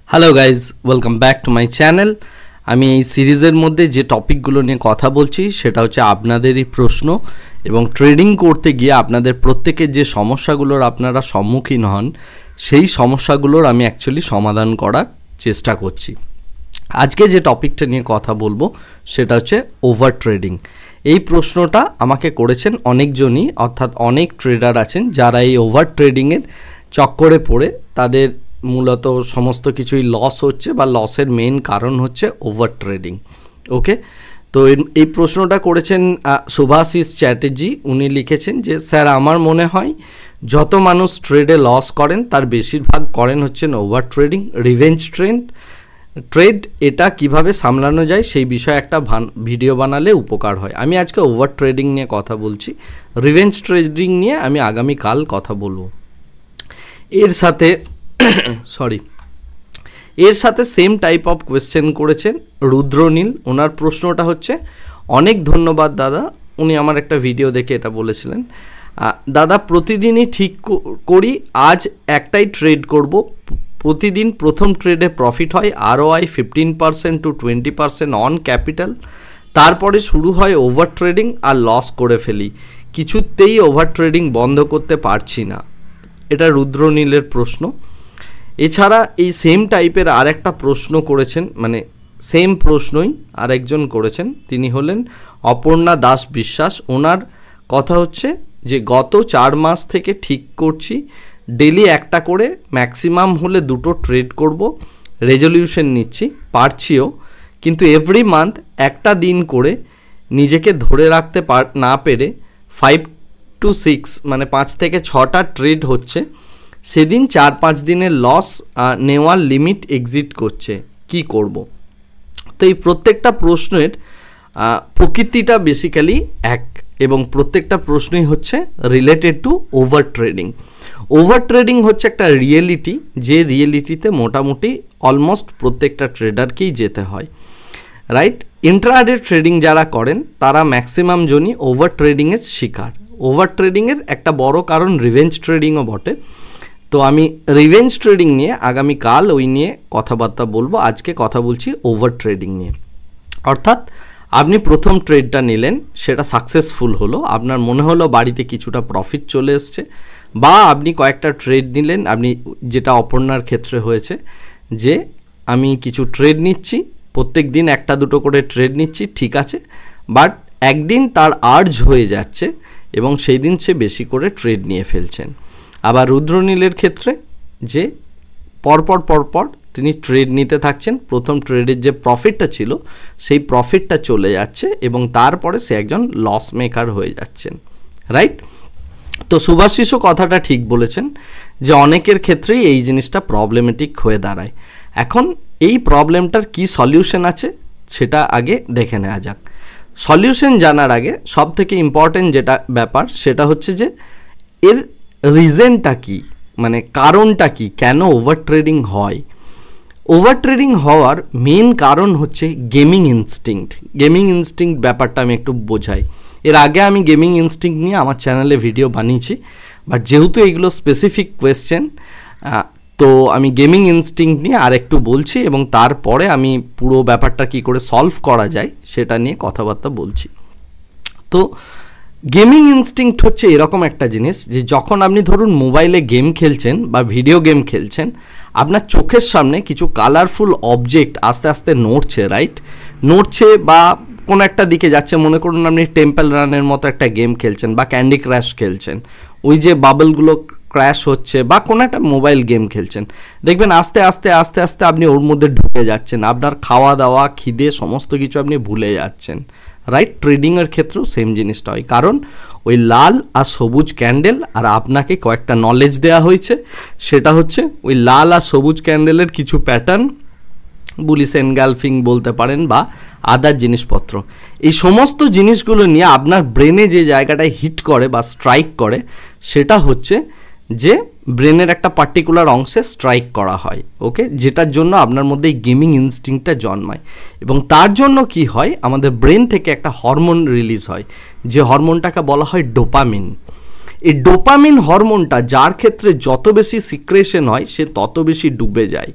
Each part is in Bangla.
Hello guys, welcome back to my channel. আমি এই সিরিজের মধ্যে যে টপিকগুলো নিয়ে কথা বলছি সেটা হচ্ছে আপনাদেরই প্রশ্ন এবং ট্রেডিং করতে গিয়ে আপনাদের প্রত্যেকের যে সমস্যাগুলোর আপনারা সম্মুখীন হন সেই সমস্যাগুলোর আমি অ্যাকচুয়ালি সমাধান করার চেষ্টা করছি। আজকে যে টপিকটা নিয়ে কথা বলবো সেটা হচ্ছে ওভার ট্রেডিং। এই প্রশ্নটা আমাকে করেছেন অনেকজনই, অর্থাৎ অনেক ট্রেডার আছেন যারা এই ওভার ট্রেডিংয়ের চক্করে পড়ে তাদের মূলত সমস্ত কিছুই লস হচ্ছে বা লসের মেইন কারণ হচ্ছে ওভার ট্রেডিং। ওকে, তো এই প্রশ্নটা করেছেন শুভাশিস চ্যাটার্জি। উনি লিখেছেন যে স্যার, আমার মনে হয় যত মানুষ ট্রেডে লস করেন তার বেশিরভাগ করেন হচ্ছেন ওভার ট্রেডিং, রিভেঞ্জ ট্রেড। এটা কিভাবে সামলানো যায় সেই বিষয়ে একটা ভিডিও বানালে উপকার হয়। আমি আজকে ওভার ট্রেডিং নিয়ে কথা বলছি, রিভেঞ্জ ট্রেডিং নিয়ে আমি আগামীকাল কথা বলবো। এর সাথে সেম টাইপ অফ কোয়েশ্চেন করেছেন রুদ্রনীল। ওনার প্রশ্নটা হচ্ছে, অনেক ধন্যবাদ দাদা। উনি আমার একটা ভিডিও দেখে এটা বলেছিলেন, দাদা প্রতিদিনই ঠিক করি, আজ একটাই ট্রেড করব, প্রতিদিন প্রথম ট্রেডে প্রফিট হয় ROI 15% to 20% অন ক্যাপিটাল, তারপরে শুরু হয় ওভার ট্রেডিং আর লস করে ফেলি, কিছুতেই ওভার ট্রেডিং বন্ধ করতে পারছি না। এটা রুদ্রনীলের প্রশ্ন। এছাড়া এই সেম টাইপের আর একটা প্রশ্ন করেছেন, মানে সেম প্রশ্নই আরেকজন করেছেন, তিনি হলেন অপর্ণা দাস বিশ্বাস। ওনার কথা হচ্ছে যে গত 4 মাস থেকে ঠিক করছি ডেলি একটা করে, ম্যাক্সিমাম হলে 2টো ট্রেড করব, রেজলিউশন নিচ্ছি, পারছিও, কিন্তু এভরি মান্থ একটা দিন করে নিজেকে ধরে রাখতে না পেরে 5 to 6 মানে 5 থেকে 6টা ট্রেড হচ্ছে, সেদিন 4-5 দিনের লস নেওয়ার লিমিট এক্সিট করছে, কি করব? তো এই প্রত্যেকটা প্রশ্নের প্রকৃতিটা বেসিক্যালি এক এবং প্রত্যেকটা প্রশ্নই হচ্ছে related to over trading. Over trading হচ্ছে একটা রিয়েলিটি, যে রিয়েলিটিতে মোটামুটি অলমোস্ট প্রত্যেকটা ট্রেডারকেই যেতে হয়, রাইট? ইন্ট্রাডে ট্রেডিং যারা করেন তারা ম্যাক্সিমাম জনই ওভার ট্রেডিংয়ের শিকার। ওভার ট্রেডিংয়ের একটা বড় কারণ রিভেঞ্জ ট্রেডিংও বটে। তো আমি রিভেঞ্জ ট্রেডিং নিয়ে আগামীকাল ওই নিয়ে কথাবার্তা বলবো। আজকে কথা বলছি ওভার ট্রেডিং নিয়ে। অর্থাৎ আপনি প্রথম ট্রেডটা নিলেন, সেটা সাকসেসফুল হলো, আপনার মনে হলো বাড়িতে কিছুটা প্রফিট চলে এসছে, বা আপনি কয়েকটা ট্রেড নিলেন, আপনি যেটা অপর্ণার ক্ষেত্রে হয়েছে যে আমি কিছু ট্রেড নিচ্ছি, প্রত্যেক দিন 1-2টো করে ট্রেড নিচ্ছি, ঠিক আছে, বাট একদিন তার আর্জ হয়ে যাচ্ছে এবং সেই দিন সে বেশি করে ট্রেড নিয়ে ফেলছেন। আবার রুদ্রনীলের ক্ষেত্রে যে পরপর তিনি ট্রেড নিতে থাকছেন, প্রথম ট্রেডের যে প্রফিটটা ছিল সেই প্রফিটটা চলে যাচ্ছে এবং তারপরে সে একজন লস মেকার হয়ে যাচ্ছেন, রাইট? তো শুভাশিসও কথাটা ঠিক বলেছেন যে অনেকের ক্ষেত্রেই এই জিনিসটা প্রবলেমেটিক হয়ে দাঁড়ায়। এখন এই প্রবলেমটার কি সলিউশন আছে সেটা আগে দেখে নেওয়া যাক। সলিউশন জানার আগে সবথেকে ইম্পর্টেন্ট যেটা ব্যাপার সেটা হচ্ছে যে এর রিজনটা কি, মানে কারণটা কি, কেন ওভার ট্রেডিং হয়। ওভার ট্রেডিং হওয়ার মেন কারণ হচ্ছে গেমিং ইনস্টিংক্ট। গেমিং ইনস্টিংক্ট ব্যাপারটা আমি একটু বোঝাই। এর আগে আমি গেমিং ইনস্টিংক্ট নিয়ে আমার চ্যানেলে ভিডিও বানিয়েছি, বাট যেহেতু এগুলো স্পেসিফিক কোয়েশ্চেন, তো আমি গেমিং ইনস্টিংক্ট নিয়ে আর একটু বলছি এবং তারপরে আমি পুরো ব্যাপারটা কি করে সলভ করা যায় সেটা নিয়ে কথাবার্তা বলছি। তো গেমিং ইনস্টিংক্ট হচ্ছে এরকম একটা জিনিস যে যখন আপনি ধরুন মোবাইলে গেম খেলছেন বা ভিডিও গেম খেলছেন, আপনার চোখের সামনে কিছু কালারফুল অবজেক্ট আস্তে আস্তে নড়ছে, রাইট? নড়ছে বা কোনো একটা দিকে যাচ্ছে। মনে করুন আপনি টেম্পল রানের মতো একটা গেম খেলছেন বা ক্যান্ডি ক্র্যাশ খেলছেন, ওই যে বাবলগুলো ক্র্যাশ হচ্ছে, বা কোনো একটা মোবাইল গেম খেলছেন, দেখবেন আস্তে আস্তে আপনি ওর মধ্যে ঢুকে যাচ্ছেন, আপনার খাওয়া দাওয়া খিদে সমস্ত কিছু আপনি ভুলে যাচ্ছেন, রাইট? ট্রেডিংয়ের ক্ষেত্রেও সেম জিনিসটা হয়, কারণ ওই লাল আর সবুজ ক্যান্ডেল আর আপনাকে কয়েকটা নলেজ দেওয়া হয়েছে, সেটা হচ্ছে ওই লাল আর সবুজ ক্যান্ডেলের কিছু প্যাটার্ন, বুলিশ এনগালফিং বলতে পারেন বা আদার জিনিসপত্র। এই সমস্ত জিনিসগুলো নিয়ে আপনার ব্রেনে যে জায়গাটায় হিট করে বা স্ট্রাইক করে সেটা হচ্ছে যে ব্রেনের একটা পার্টিকুলার অংশে স্ট্রাইক করা হয়, ওকে, যেটার জন্য আপনার মধ্যে এই গেমিং ইনস্টিংক্টটা জন্মায়। এবং তার জন্য কি হয়, আমাদের ব্রেন থেকে একটা হরমোন রিলিজ হয়, যে হরমোনটাকে বলা হয় ডোপামিন। এই ডোপামিন হরমোনটা যার ক্ষেত্রে যত বেশি সিক্রেশন হয় সে তত বেশি ডুবে যায়,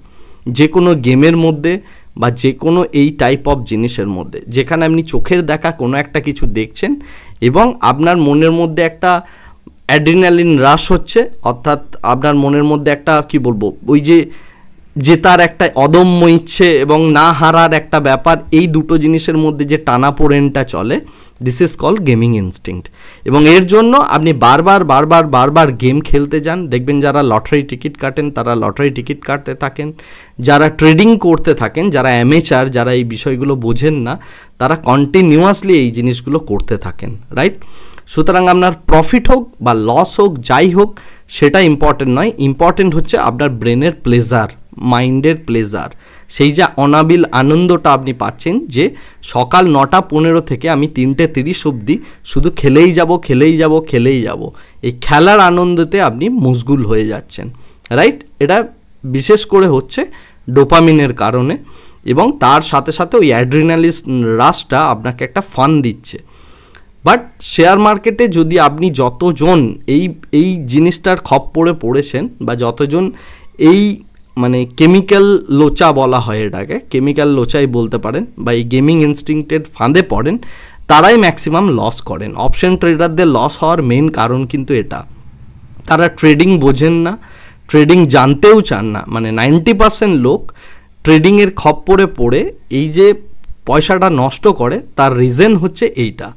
যে কোনো গেমের মধ্যে বা যে কোনো এই টাইপ অফ জিনিসের মধ্যে, যেখানে আপনি চোখের দেখা কোনো একটা কিছু দেখছেন এবং আপনার মনের মধ্যে একটা অ্যাড্রিনালিন রাশ হচ্ছে, অর্থাৎ আপনার মনের মধ্যে একটা কি বলবো, ওই যে জেতার একটা অদম্য ইচ্ছে এবং না হারার একটা ব্যাপার, এই দুটো জিনিসের মধ্যে যে টানাপোড়েনটা চলে, this is called gaming instinct. এবং এর জন্য আপনি বারবার গেম খেলতে যান। দেখবেন যারা লটারি টিকিট কাটেন তারা লটারি টিকিট কাটতে থাকেন, যারা ট্রেডিং করতে থাকেন, যারা অ্যামেচার, যারা এই বিষয়গুলো বোঝেন না, তারা কন্টিনিউয়াসলি এই জিনিসগুলো করতে থাকেন, রাইট? সুতরাং আপনার প্রফিট হোক বা লস হোক, যাই হোক, সেটা ইম্পর্টেন্ট নয়। ইম্পর্টেন্ট হচ্ছে আপনার ব্রেনের প্লেজার, মাইন্ডের প্লেজার, সেই যে অনাবিল আনন্দটা আপনি পাচ্ছেন যে সকাল 9:15 থেকে আমি 3:30 অবধি শুধু খেলেই যাব। এই খেলার আনন্দতে আপনি মশগুল হয়ে যাচ্ছেন, রাইট? এটা বিশেষ করে হচ্ছে ডোপামিনের কারণে, এবং তার সাথে সাথে ওই অ্যাড্রিনালিন রাশটা আপনাকে একটা ফান দিচ্ছে। বাট শেয়ার মার্কেটে যদি আপনি যতজন এই জিনিসটার খপ্পরে পড়েছেন, বা যতজন এই মানে কেমিক্যাল লোচা বলা হয় এটাকে, কেমিক্যাল লোচাই বলতে পারেন, বা এই গেমিং ইনস্টিংক্টের ফাঁদে পড়েন, তারাই ম্যাক্সিমাম লস করেন। অপশন ট্রেডারদের লস হওয়ার মেন কারণ কিন্তু এটা, তারা ট্রেডিং বোঝেন না, ট্রেডিং জানতেও চান না। মানে 90% লোক ট্রেডিংয়ের খপ্পরে পড়ে এই যে পয়সাটা নষ্ট করে, তার রিজন হচ্ছে এইটা,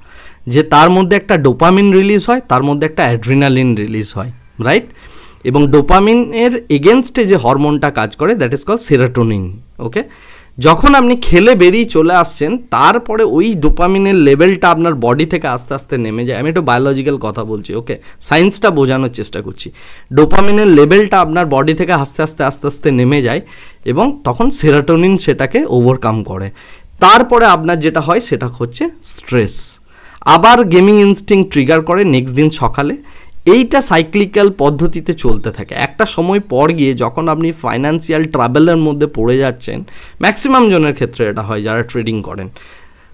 যে তার মধ্যে একটা ডোপামিন রিলিজ হয়, তার মধ্যে একটা অ্যাড্রিনালিন রিলিজ হয়, রাইট? এবং ডোপামিনের এগেনস্টে যে হরমোনটা কাজ করে, দ্যাট ইজ কল সেরোটোনিন। ওকে, যখন আপনি খেলে বেরিয়ে চলে আসছেন, তারপরে ওই ডোপামিনের লেভেলটা আপনার বডি থেকে আস্তে আস্তে নেমে যায়। আমি একটু বায়োলজিক্যাল কথা বলছি, ওকে, সায়েন্সটা বোঝানোর চেষ্টা করছি। ডোপামিনের লেভেলটা আপনার বডি থেকে আস্তে আস্তে নেমে যায়, এবং তখন সেরোটোনিন সেটাকে ওভারকাম করে। তারপরে আপনার যেটা হয় সেটা হচ্ছে স্ট্রেস, আবার গেমিং ইনস্টিংক্ট ট্রিগার করে নেক্সট দিন সকালে। এইটা সাইক্লিক্যাল পদ্ধতিতে চলতে থাকে। একটা সময় পর গিয়ে যখন আপনি ফাইন্যান্সিয়াল ট্রাভেলের মধ্যে পড়ে যাচ্ছেন, ম্যাক্সিমাম জনের ক্ষেত্রে এটা হয় যারা ট্রেডিং করেন,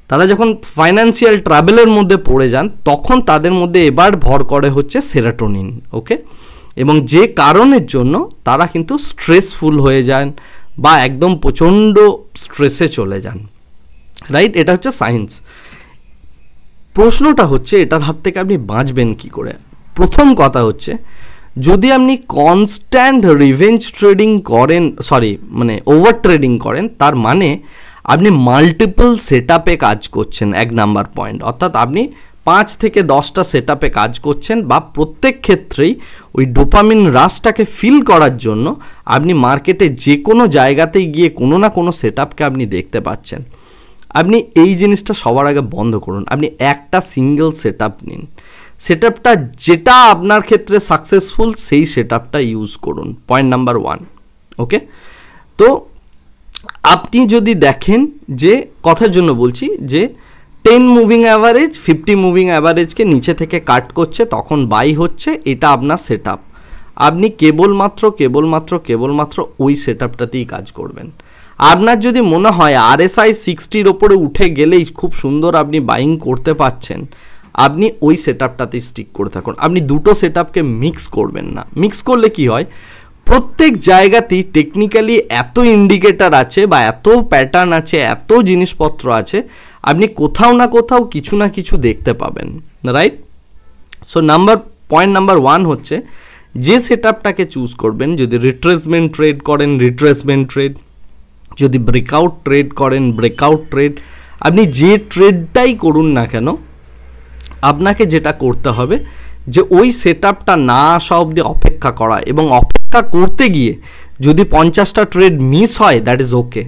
তারা যখন ফাইন্যান্সিয়াল ট্রাভেলের মধ্যে পড়ে যান, তখন তাদের মধ্যে এবার ভর করে হচ্ছে সেরোটোনিন। ওকে, এবং যে কারণের জন্য তারা কিন্তু স্ট্রেসফুল হয়ে যান বা একদম প্রচণ্ড স্ট্রেসে চলে যান, রাইট? এটা হচ্ছে সায়েন্স। প্রশ্নটা হচ্ছে এটার হাত থেকে আপনি বাঁচবেন কি করে? প্রথম কথা হচ্ছে, যদি আপনি কনস্ট্যান্ট রিভেঞ্জ ট্রেডিং করেন, মানে ওভার ট্রেডিং করেন, তার মানে আপনি মাল্টিপল সেট আপে কাজ করছেন, 1 নাম্বার পয়েন্ট। অর্থাৎ আপনি 5 থেকে 10টা সেট আপে কাজ করছেন, বা প্রত্যেক ক্ষেত্রেই ওই ডোপামিন রাশটাকে ফিল করার জন্য আপনি মার্কেটে যে কোনো জায়গাতেই গিয়ে কোনো না কোনো সেট আপকে আপনি দেখতে পাচ্ছেন। আপনি এই জিনিসটা সবার আগে বন্ধ করুন। আপনি একটা সিঙ্গেল সেট আপ নিন, সেট আপটা যেটা আপনার ক্ষেত্রে সাকসেসফুল সেই সেট আপটা ইউজ করুন, পয়েন্ট নাম্বার 1। ওকে, তো আপনি যদি দেখেন, যে কথার জন্য বলছি, যে 10 মুভিং অ্যাভারেজ 50 মুভিং অ্যাভারেজকে নিচে থেকে কাট করছে, তখন বাই হচ্ছে, এটা আপনার সেট আপ। আপনি কেবলমাত্র ওই সেট আপটাতেই কাজ করবেন। আপনার যদি মনে হয় RSI 60-র ওপরে উঠে গেলেই খুব সুন্দর আপনি বাইং করতে পারছেন, আপনি ওই সেট আপটাতেই স্টিক করে থাকুন। আপনি দুটো সেট আপকে মিক্স করবেন না। মিক্স করলে কি হয়, প্রত্যেক জায়গাতেই টেকনিক্যালি এত ইন্ডিকেটার আছে, বা এত প্যাটার্ন আছে, এত জিনিসপত্র আছে, আপনি কোথাও না কোথাও কিছু না কিছু দেখতে পাবেন, রাইট? সো পয়েন্ট নাম্বার 1 হচ্ছে, যে সেট আপটাকে চুজ করবেন, যদি রিট্রেসমেন্ট ট্রেড করেন রিট্রেসমেন্ট ট্রেড, যদি ব্রেকআউট ট্রেড করেন ব্রেকআউট ট্রেড, আপনি যে ট্রেডটাই করুন না কেন, আপনাকে যেটা করতে হবে, যে ওই সেট আপটা না আসা অবধি অপেক্ষা করা, এবং অপেক্ষা করতে গিয়ে যদি 50টা ট্রেড মিস হয়, that is okay,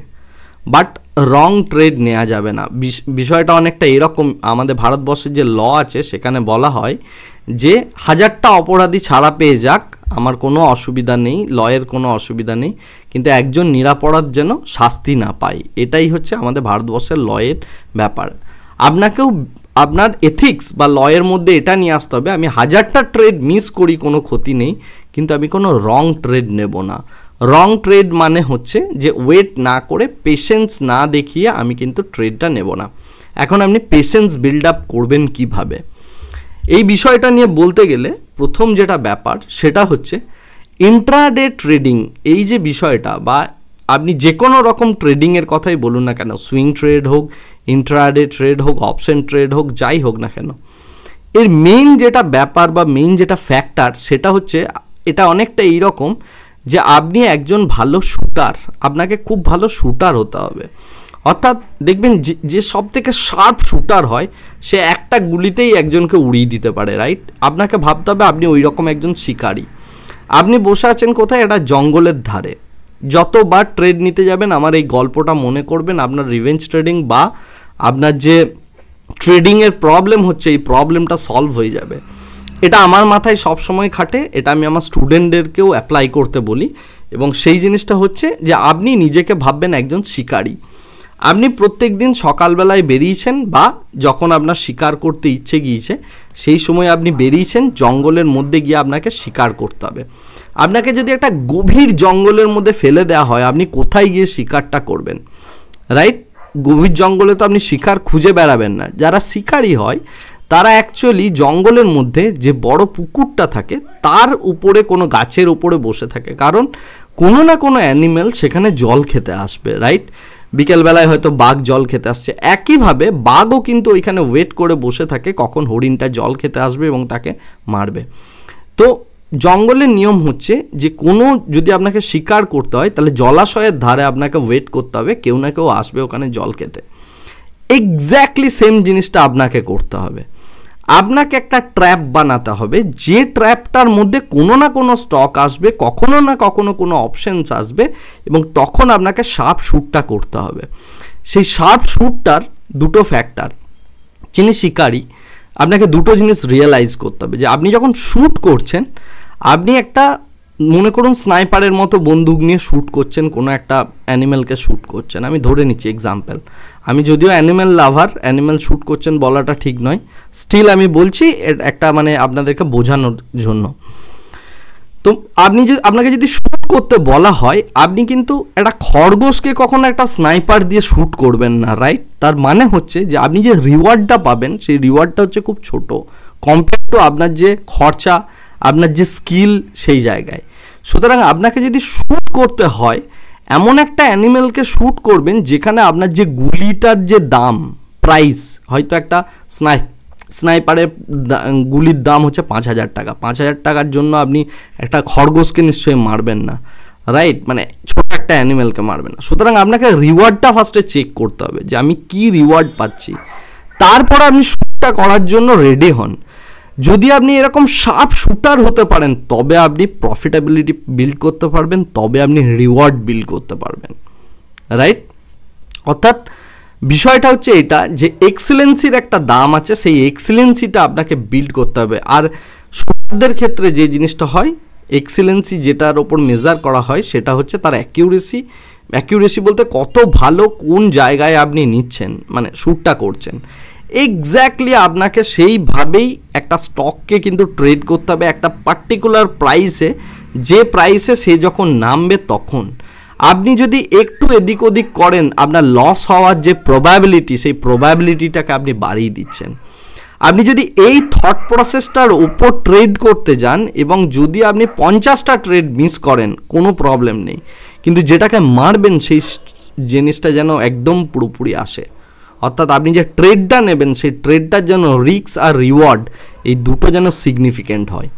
but wrong trade নেওয়া যাবে না। বিষয়টা অনেকটা এরকম, আমাদের ভারতবর্ষের যে ল আছে সেখানে বলা হয় যে 1000টা অপরাধী ছাড়া পেয়ে যাক, আমার কোনো অসুবিধা নেই, লয়ের কোনো অসুবিধা নেই, কিন্তু একজন নিরাপরাধ যেন শাস্তি না পায়। এটাই হচ্ছে আমাদের ভারতবর্ষের লয়ের ব্যাপার। আপনাকেও আপনার এথিক্স বা লয়ের মধ্যে এটা নিয়ে আসতে হবে, আমি 1000টা ট্রেড মিস করি কোনো ক্ষতি নেই, কিন্তু আমি কোনো রং ট্রেড নেব না। রং ট্রেড মানে হচ্ছে যে ওয়েট না করে, পেশেন্স না দেখিয়ে আমি কিন্তু ট্রেডটা নেব না। এখন আপনি পেশেন্স বিল্ড আপ করবেন কিভাবে, এই বিষয়টা নিয়ে বলতে গেলে প্রথম যেটা ব্যাপার সেটা হচ্ছে ইন্ট্রাডে ট্রেডিং। এই যে বিষয়টা, বা আপনি যে কোনো রকম ট্রেডিংয়ের কথাই বলুন না কেন, সুইং ট্রেড হোক, ইন্ট্রাডে ট্রেড হোক, অপশন ট্রেড হোক, যাই হোক না কেন, এর মেইন যেটা ব্যাপার বা মেইন যেটা ফ্যাক্টর সেটা হচ্ছে এটা অনেকটা এইরকম যে আপনি একজন ভালো শুটার, আপনাকে খুব ভালো শুটার হতে হবে। অর্থাৎ দেখবেন যে সব থেকে শার্প শুটার হয় সে একটা গুলিতেই একজনকে উড়িয়ে দিতে পারে, রাইট? আপনাকে ভাবতে হবে আপনি ওই রকম একজন শিকারী। আপনি বসে আছেন কোথায়? একটা জঙ্গলের ধারে। যতবার ট্রেড নিতে যাবেন আমার এই গল্পটা মনে করবেন, আপনার রিভেঞ্জ ট্রেডিং বা আপনার যে ট্রেডিংয়ের প্রবলেম হচ্ছে এই প্রবলেমটা সলভ হয়ে যাবে। এটা আমার মাথায় সব সময় খাটে, এটা আমি আমার স্টুডেন্টদেরকেও অ্যাপ্লাই করতে বলি। এবং সেই জিনিসটা হচ্ছে যে আপনি নিজেকে ভাববেন একজন শিকারী। আপনি প্রত্যেক দিন সকালবেলায় বেরিয়েছেন বা যখন আপনার শিকার করতে ইচ্ছে গিয়েছে সেই সময় আপনি বেরিয়েছেন, জঙ্গলের মধ্যে গিয়ে আপনাকে শিকার করতে হবে। আপনাকে যদি একটা গভীর জঙ্গলের মধ্যে ফেলে দেওয়া হয়, আপনি কোথায় গিয়ে শিকারটা করবেন, রাইট? গভীর জঙ্গলে তো আপনি শিকার খুঁজে বেড়াবেন না। যারা শিকারী হয় তারা অ্যাকচুয়ালি জঙ্গলের মধ্যে যে বড় পুকুরটা থাকে তার উপরে কোনো গাছের উপরে বসে থাকে, কারণ কোনো না কোনো অ্যানিম্যাল সেখানে জল খেতে আসবে, রাইট? বিকেলবেলায় হয়তো বাঘ জল খেতে আসছে, একইভাবে বাঘও কিন্তু ওইখানে ওয়েট করে বসে থাকে কখন হরিণটা জল খেতে আসবে এবং তাকে মারবে। তো জঙ্গলের নিয়ম হচ্ছে যে কোনো যদি আপনাকে শিকার করতে হয় তাহলে জলাশয়ের ধারে আপনাকে ওয়েট করতে হবে, কেউ না কেউ আসবে ওখানে জল খেতে। এক্স্যাক্টলি সেম জিনিসটা আপনাকে করতে হবে। আপনাকে একটা ট্র্যাপ বানাতে হবে, যে ট্র্যাপটার মধ্যে কোনো না কোনো স্টক আসবে, কখনো না কখনো কোনো অপশনস আসবে, এবং তখন আপনাকে শার্প শ্যুটটা করতে হবে। সেই শার্প শ্যুটটার দুটো ফ্যাক্টর, যিনি শিকারী আপনাকে দুটো জিনিস রিয়েলাইজ করতে হবে যে আপনি যখন শ্যুট করছেন, আপনি একটা মনে করুন স্নাইপারের মতো বন্দুক নিয়ে শ্যুট করছেন, কোনো একটা অ্যানিম্যালকে শ্যুট করছেন। আমি ধরে নিচ্ছি এক্সাম্পল, আমি যদিও অ্যানিম্যাল লাভার, অ্যানিম্যাল শ্যুট করছেন বলাটা ঠিক নয়, স্টিল আমি বলছি একটা মানে আপনাদেরকে বোঝানোর জন্য। তো আপনি যদি আপনাকে যদি শ্যুট করতে বলা হয়, আপনি কিন্তু একটা খরগোশকে কখনো একটা স্নাইপার দিয়ে শ্যুট করবেন না, রাইট? তার মানে হচ্ছে যে আপনি যে রিওয়ার্ডটা পাবেন সেই রিওয়ার্ডটা হচ্ছে খুব ছোট কম্পেয়ার টু আপনার যে খরচা, আপনার যে স্কিল সেই জায়গায়। সুতরাং আপনাকে যদি শ্যুট করতে হয় এমন একটা অ্যানিমেলকে শ্যুট করবেন যেখানে আপনার যে গুলিটার যে দাম, প্রাইস, হয়তো একটা স্নাইপারের গুলির দাম হচ্ছে 5,000 টাকা। 5,000 টাকার জন্য আপনি একটা খরগোশকে নিশ্চয়ই মারবেন না, রাইট? মানে ছোট একটা অ্যানিমেলকে মারবেন না। সুতরাং আপনাকে রিওয়ার্ডটা ফার্স্টে চেক করতে হবে যে আমি কি রিওয়ার্ড পাচ্ছি, তারপর আপনি শ্যুটটা করার জন্য রেডি হন। যদি আপনি এরকম শার্প শুটার হতে পারেন তবে আপনি প্রফিটেবিলিটি বিল্ড করতে পারবেন, তবে আপনি রিওয়ার্ড বিল্ড করতে পারবেন, রাইট? অর্থাৎ বিষয়টা হচ্ছে এটা যে এক্সেলেন্সির একটা দাম আছে, সেই এক্সেলেন্সিটা আপনাকে বিল্ড করতে হবে। আর শুটারদের ক্ষেত্রে যে জিনিসটা হয়, এক্সেলেন্সি যেটার ওপর মেজার করা হয় সেটা হচ্ছে তার অ্যাকিউরেসি। অ্যাকিউরেসি বলতে কত ভালো কোন জায়গায় আপনি নিচ্ছেন, মানে শ্যুটটা করছেন। এক্স্যাক্টলি আপনাকে সেইভাবেই একটা স্টককে কিন্তু ট্রেড করতে হবে একটা পার্টিকুলার প্রাইসে, যে প্রাইসে সে যখন নামবে তখন। আপনি যদি একটু এদিক ওদিক করেন, আপনার লস হওয়ার যে প্রবাবিলিটি, সেই প্রবাবিলিটিটাকে আপনি বাড়িয়ে দিচ্ছেন। আপনি যদি এই থট প্রসেসটার উপর ট্রেড করতে যান এবং যদি আপনি 50টা ট্রেড মিস করেন কোনো প্রবলেম নেই, কিন্তু যেটাকে মারবেন সেই জিনিসটা যেন একদম পুরোপুরি আসে। অর্থাৎ আপনি যে ট্রেডটা নেবেন সেই ট্রেডটার যেন রিস্ক আর রিওয়ার্ড এই দুটো যেন সিগনিফিক্যান্ট হয়।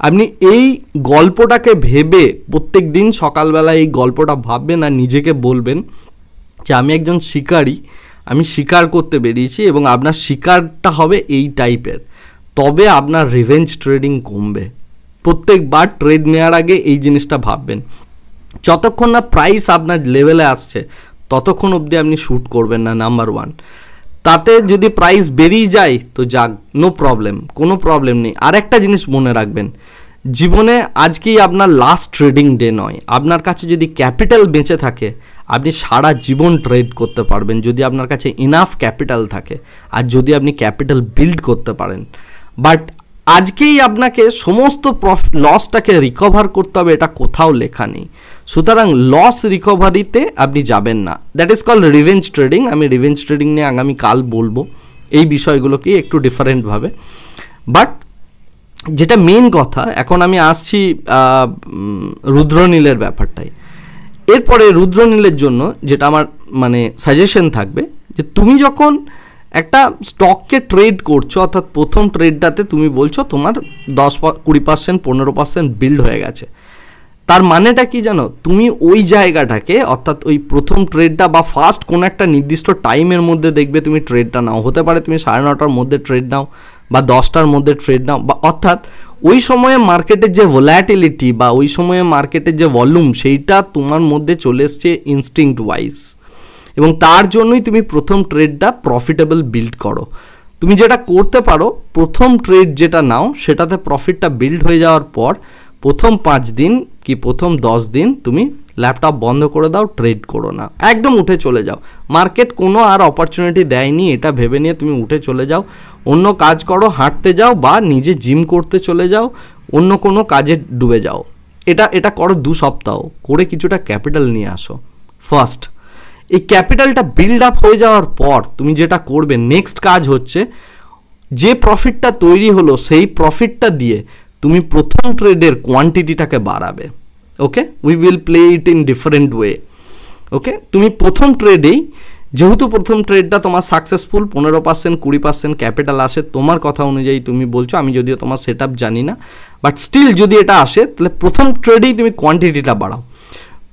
আপনি এই গল্পটাকে ভেবে প্রত্যেক দিন সকালবেলায় এই গল্পটা ভাববেন আর নিজেকে বলবেন যে আমি একজন শিকারী, আমি শিকার করতে বেরিয়েছি এবং আপনার শিকারটা হবে এই টাইপের, তবে আপনার রিভেঞ্জ ট্রেডিং কমবে। প্রত্যেকবার ট্রেড নেওয়ার আগে এই জিনিসটা ভাববেন। যতক্ষণ না প্রাইস আপনার লেভেলে আসছে ততক্ষণ অবধি আপনি শ্যুট করবেন না, নাম্বার 1। তাতে যদি প্রাইস বেরিয়ে যায় তো যাক, নো প্রবলেম, কোনো প্রবলেম নেই। আর একটা জিনিস মনে রাখবেন, জীবনে আজকেই আপনার লাস্ট ট্রেডিং ডে নয়। আপনার কাছে যদি ক্যাপিটাল বেঁচে থাকে আপনি সারা জীবন ট্রেড করতে পারবেন, যদি আপনার কাছে ইনাফ ক্যাপিটাল থাকে আর যদি আপনি ক্যাপিটাল বিল্ড করতে পারেন। বাট আজকেই আপনাকে সমস্ত লসটাকে রিকভার করতে হবে, এটা কোথাও লেখা নেই। সুতরাং লস রিকভারিতে আপনি যাবেন না, that is called revenge trading. আমি রিভেঞ্জ ট্রেডিং নিয়ে আগামীকাল বলবো এই বিষয়গুলোকে একটু ডিফারেন্টভাবে। বাট যেটা মেন কথা, এখন আমি আসছি রুদ্রনীলের ব্যাপারটাই। এরপরে রুদ্রনীলের জন্য যেটা আমার মানে সাজেশন থাকবে, যে তুমি যখন একটা স্টককে ট্রেড করছো, অর্থাৎ প্রথম ট্রেডটাতে তুমি বলছো তোমার 10-20% 15% বিল্ড হয়ে গেছে, তার মানেটা কি জানো? তুমি ওই জায়গাটাকে, অর্থাৎ ওই প্রথম ট্রেডটা বা ফার্স্ট কোনো একটা নির্দিষ্ট টাইমের মধ্যে দেখবে তুমি ট্রেডটা নাও, হতে পারে তুমি 9:30টার মধ্যে ট্রেড নাও বা 10টার মধ্যে ট্রেড নাও, বা অর্থাৎ ওই সময়ে মার্কেটের যে ভোলাটিলিটি বা ওই সময়ে মার্কেটের যে ভলিউম সেইটা তোমার মধ্যে চলে এসছে ইনস্টিংক্ট ওয়াইজ, এবং তার জন্যই তুমি প্রথম ট্রেডটা প্রফিটেবল বিল্ড করো। তুমি যেটা করতে পারো, প্রথম ট্রেড যেটা নাও সেটাতে প্রফিটটা বিল্ড হয়ে যাওয়ার পর প্রথম 5 দিন কি প্রথম 10 দিন তুমি ল্যাপটপ বন্ধ করে দাও, ট্রেড করো না, একদম উঠে চলে যাও। মার্কেট কোনো আর অপরচুনিটি দেয়নি এটা ভেবে নিয়ে তুমি উঠে চলে যাও, অন্য কাজ করো, হাঁটতে যাও বা নিজে জিম করতে চলে যাও, অন্য কোনো কাজে ডুবে যাও। এটা করো 2 সপ্তাহ, করে কিছুটা ক্যাপিটাল নিয়ে আসো। ফার্স্ট এই ক্যাপিটালটা বিল্ড আপ হয়ে যাওয়ার পর তুমি যেটা করবে, নেক্সট কাজ হচ্ছে যে প্রফিটটা তৈরি হলো সেই প্রফিটটা দিয়ে তুমি প্রথম ট্রেডের কোয়ান্টিটিটাকে বাড়াবে। Okay, we will play it in different way. Okay, তুমি প্রথম ট্রেডেই, যেহেতু প্রথম ট্রেডটা তোমার সাকসেসফুল, 15% 20% ক্যাপিটাল আসে তোমার কথা অনুযায়ী তুমি বলছো, আমি যদিও তোমার সেট আপ জানি না, বাট স্টিল যদি এটা আসে তাহলে প্রথম ট্রেডেই তুমি কোয়ান্টিটিটা বাড়াও।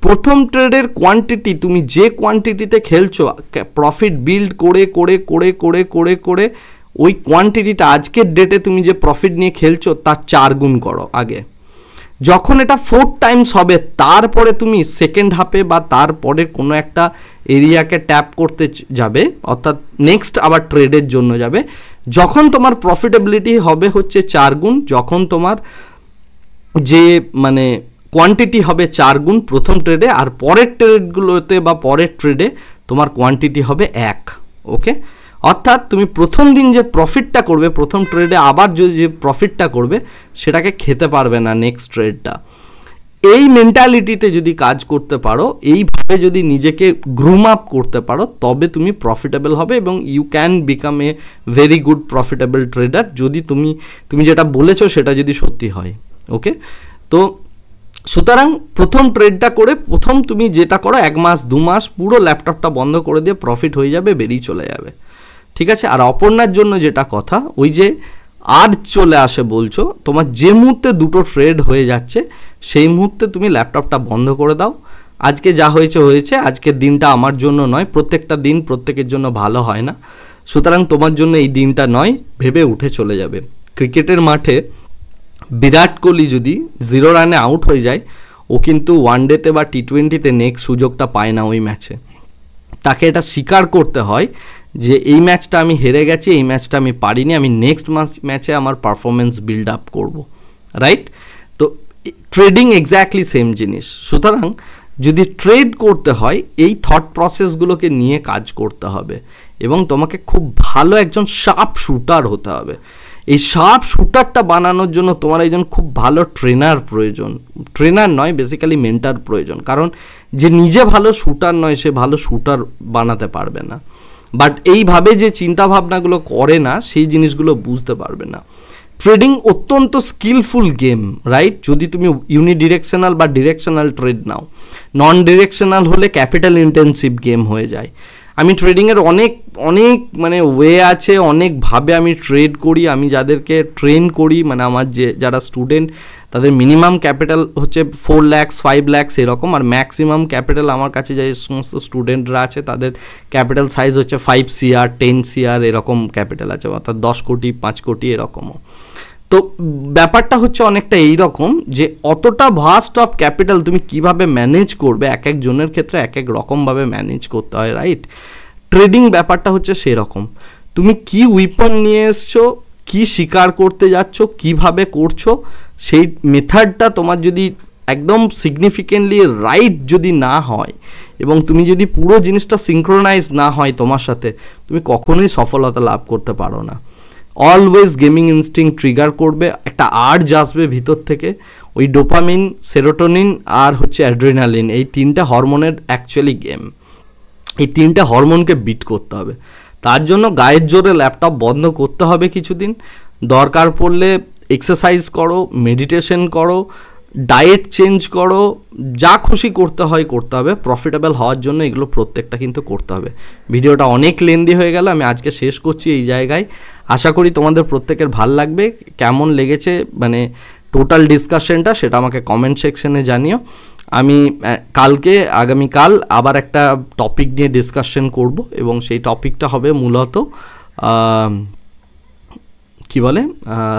প্রথম ট্রেডের কোয়ান্টিটি, তুমি যে কোয়ান্টিটিতে খেলছো, প্রফিট বিল্ড করে করে করে করে করে করে ওই কোয়ান্টিটিটা আজকের ডেটে তুমি যে প্রফিট নিয়ে খেলছো তার 4 গুণ করো আগে। যখন এটা 4 টাইমস হবে তারপরে তুমি সেকেন্ড হাফে বা তারপরে কোনো একটা এরিয়াকে ট্যাপ করতে যাবে, অর্থাৎ নেক্সট আবার ট্রেডের জন্য যাবে, যখন তোমার প্রফিটেবিলিটি হবে হচ্ছে 4 গুণ, যখন তোমার যে মানে কোয়ান্টিটি হবে 4 গুণ প্রথম ট্রেডে, আর পরের ট্রেডগুলোতে বা পরের ট্রেডে তোমার কোয়ান্টিটি হবে 1। ওকে, অর্থাৎ তুমি প্রথম দিন যে প্রফিটটা করবে, প্রথম ট্রেডে আবার যে প্রফিটটা করবে সেটাকে খেতে পারবে না নেক্সট ট্রেডটা। এই মেন্টালিটিতে যদি কাজ করতে পারো, এইভাবে যদি নিজেকে গ্রুম আপ করতে পারো, তবে তুমি প্রফিটেবল হবে এবং you can become a very good profitable trader, যদি তুমি যেটা বলেছো সেটা যদি সত্যি হয়। ওকে, তো সুতরাং প্রথম ট্রেডটা করে প্রথম তুমি যেটা করো 1 মাস 2 মাস পুরো ল্যাপটপটা বন্ধ করে দিয়ে প্রফিট হয়ে যাবে, বেরিয়ে চলে যাবে। ঠিক আছে, আর অপর্ণার জন্য যেটা কথা, ওই যে আর চলে আসে বলছো, তোমার যে মুহূর্তে 2টো ট্রেড হয়ে যাচ্ছে সেই মুহূর্তে তুমি ল্যাপটপটা বন্ধ করে দাও। আজকে যা হয়েছে হয়েছে, আজকের দিনটা আমার জন্য নয়, প্রত্যেকটা দিন প্রত্যেকের জন্য ভালো হয় না, সুতরাং তোমার জন্য এই দিনটা নয় ভেবে উঠে চলে যাবে। ক্রিকেটের মাঠে বিরাট কোহলি যদি 0 রানে আউট হয়ে যায়, ও কিন্তু ওয়ানডেতে বা টি20তে নেক্সট সুযোগটা পায় না ওই ম্যাচে। তাকে এটা স্বীকার করতে হয় যে এই ম্যাচটা আমি হেরে গেছি, এই ম্যাচটা আমি পারিনি, আমি নেক্সট ম্যাচে আমার পারফরমেন্স বিল্ড আপ করবো, রাইট? তো ট্রেডিং এক্স্যাক্টলি সেম জিনিস। সুতরাং যদি ট্রেড করতে হয় এই থট প্রসেসগুলোকে নিয়ে কাজ করতে হবে এবং তোমাকে খুব ভালো একজন শার্প শুটার হতে হবে। এই শার্প শুটারটা বানানোর জন্য তোমার একজন খুব ভালো ট্রেনার প্রয়োজন, ট্রেনার নয় বেসিক্যালি মেন্টার প্রয়োজন, কারণ যে নিজে ভালো শুটার নয় সে ভালো শুটার বানাতে পারবে না। বাট এইভাবে যে চিন্তাভাবনাগুলো করে না সেই জিনিসগুলো বুঝতে পারবে না। ট্রেডিং অত্যন্ত স্কিলফুল গেম, রাইট? যদি তুমি ইউনিডিরেকশনাল বা ডিরেকশনাল ট্রেড নাও, নন ডিরেকশনাল হলে ক্যাপিটাল ইন্টেন্সিভ গেম হয়ে যায়। আমি ট্রেডিংয়ের অনেক অনেক মানে ওয়ে আছে, অনেকভাবে আমি ট্রেড করি। আমি যাদেরকে ট্রেন করি, মানে আমার যারা স্টুডেন্ট, তাদের মিনিমাম ক্যাপিটাল হচ্ছে 4 লাখ 5 লাখ এরকম, আর ম্যাক্সিমাম ক্যাপিটাল আমার কাছে যে সমস্ত স্টুডেন্টরা আছে তাদের ক্যাপিটাল সাইজ হচ্ছে 5 CR 10 CR এরকম ক্যাপিটাল আছে, অর্থাৎ 10 কোটি 5 কোটি এরকমও। তো ব্যাপারটা হচ্ছে অনেকটা এইরকম যে অতটা ভাস্ট অফ ক্যাপিটাল তুমি কিভাবে ম্যানেজ করবে, এক একজনের ক্ষেত্রে এক এক রকমভাবে ম্যানেজ করতে হয়, রাইট? ট্রেডিং ব্যাপারটা হচ্ছে সেরকম, তুমি কি উইপন নিয়ে এসছো, কি শিকার করতে যাচ্ছ, কিভাবে করছো, সেই মেথডটা তোমার যদি একদম সিগনিফিকেন্টলি রাইট যদি না হয় এবং তুমি যদি পুরো জিনিসটা সিঙ্ক্রোনাইজ না হয় তোমার সাথে, তুমি কখনোই সফলতা লাভ করতে পারো না। অলওয়েজ গেমিং ইনস্টিংক্ট ট্রিগার করবে, একটা আর্জ আসবে ভিতর থেকে, ওই ডোপামিন, সেরোটোনিন আর হচ্ছে অ্যাড্রিনালিন, এই 3টে হরমোনের অ্যাকচুয়ালি গেম। এই 3টে হরমোনকে বিট করতে হবে, তার জন্য গায়ের জোরে ল্যাপটপ বন্ধ করতে হবে কিছুদিন, দরকার পড়লে এক্সারসাইজ করো, মেডিটেশন করো, ডায়েট চেঞ্জ করো, যা খুশি করতে হয় করতে হবে, প্রফিটেবল হওয়ার জন্য এগুলো প্রত্যেকটা কিন্তু করতে হবে। ভিডিওটা অনেক লেন্দি হয়ে গেল, আমি আজকে শেষ করছি এই জায়গায়। আশা করি তোমাদের প্রত্যেকের ভাল লাগবে। কেমন লেগেছে মানে টোটাল ডিসকাশনটা সেটা আমাকে কমেন্ট সেকশনে জানিও। আমি আগামীকাল আবার একটা টপিক নিয়ে ডিসকাশন করব, এবং সেই টপিকটা হবে মূলত কি বলে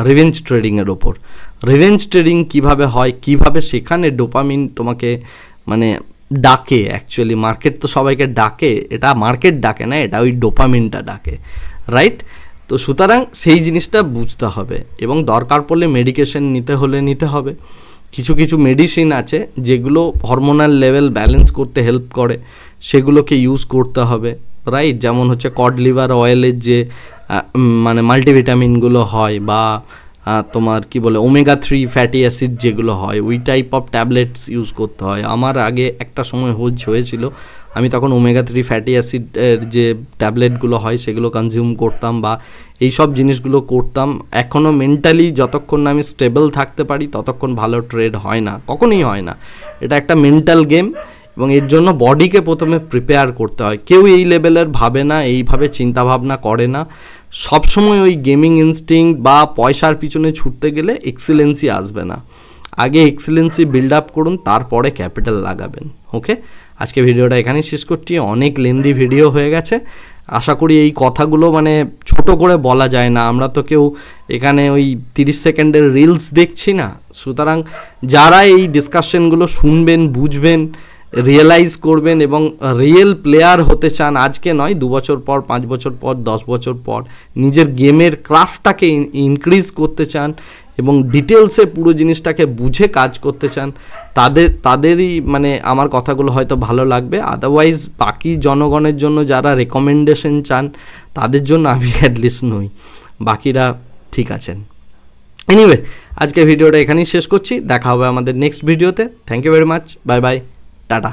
রিভেঞ্জ ট্রেডিংয়ের ওপর। রিভেঞ্জ ট্রেডিং কিভাবে হয়, কিভাবে সেখানে ডোপামিন তোমাকে মানে ডাকে। অ্যাকচুয়ালি মার্কেট তো সবাইকে ডাকে, এটা মার্কেট ডাকে না, এটা ওই ডোপামিনটা ডাকে, রাইট? তো সুতরাং সেই জিনিসটা বুঝতে হবে, এবং দরকার পড়লে মেডিকেশন নিতে হবে। কিছু কিছু মেডিসিন আছে যেগুলো হরমোনাল লেভেল ব্যালেন্স করতে হেল্প করে, সেগুলোকে ইউজ করতে হবে, রাইট? যেমন হচ্ছে কড লিভার অয়েলের যে মানে মাল্টিভিটামিনগুলো হয়, বা তোমার কি বলে ওমেগা 3 ফ্যাটি অ্যাসিড যেগুলো হয়, ওই টাইপ অফ ট্যাবলেটস ইউজ করতে হয়। আমার আগে একটা সময় হয়েছিল, আমি তখন ওমেগা 3 ফ্যাটি অ্যাসিডের যে ট্যাবলেটগুলো হয় সেগুলো কনজিউম করতাম, বা এই সব জিনিসগুলো করতাম। এখনও মেন্টালি যতক্ষণ না আমি স্টেবল থাকতে পারি ততক্ষণ ভালো ট্রেড হয় না, কখনোই হয় না। এটা একটা মেন্টাল গেম, এবং এর জন্য বডিকে প্রথমে প্রিপেয়ার করতে হয়। কেউ এই লেভেলের ভাবে না, এইভাবে চিন্তাভাবনা করে না। সবসময় ওই গেমিং ইনস্টিংক্ট বা পয়সার পিছনে ছুটতে গেলে এক্সিলেন্সি আসবে না। আগে এক্সিলেন্সি বিল্ড আপ করুন, তারপরে ক্যাপিটাল লাগাবেন। ওকে, আজকে ভিডিওটা এখানেই শেষ করছি। অনেক লেন্দি ভিডিও হয়ে গেছে। আশা করি এই কথাগুলো মানে ছোট করে বলা যায় না, আমরা তো কেউ এখানে ওই 30 সেকেন্ডের রিলস দেখছি না। সুতরাং যারা এই ডিসকাশনগুলো শুনবেন, বুঝবেন, রিয়েলাইজ করবেন এবং রিয়েল প্লেয়ার হতে চান, আজকে নয়, 2 বছর পর, 5 বছর পর, 10 বছর পর নিজের গেমের ক্রাফটটাকে ইনক্রিজ করতে চান এবং ডিটেলসে পুরো জিনিসটাকে বুঝে কাজ করতে চান, তাদেরই মানে আমার কথাগুলো হয়তো ভালো লাগবে। আদারওয়াইজ বাকি জনগণের জন্য যারা রেকমেন্ডেশন চান তাদের জন্য আমি অ্যাটলিস্ট নই, বাকিরা ঠিক আছেন। এনিওয়ে, আজকে ভিডিওটা এখানেই শেষ করছি। দেখা হবে আমাদের নেক্সট ভিডিওতে। Thank you very much, bye bye, tata.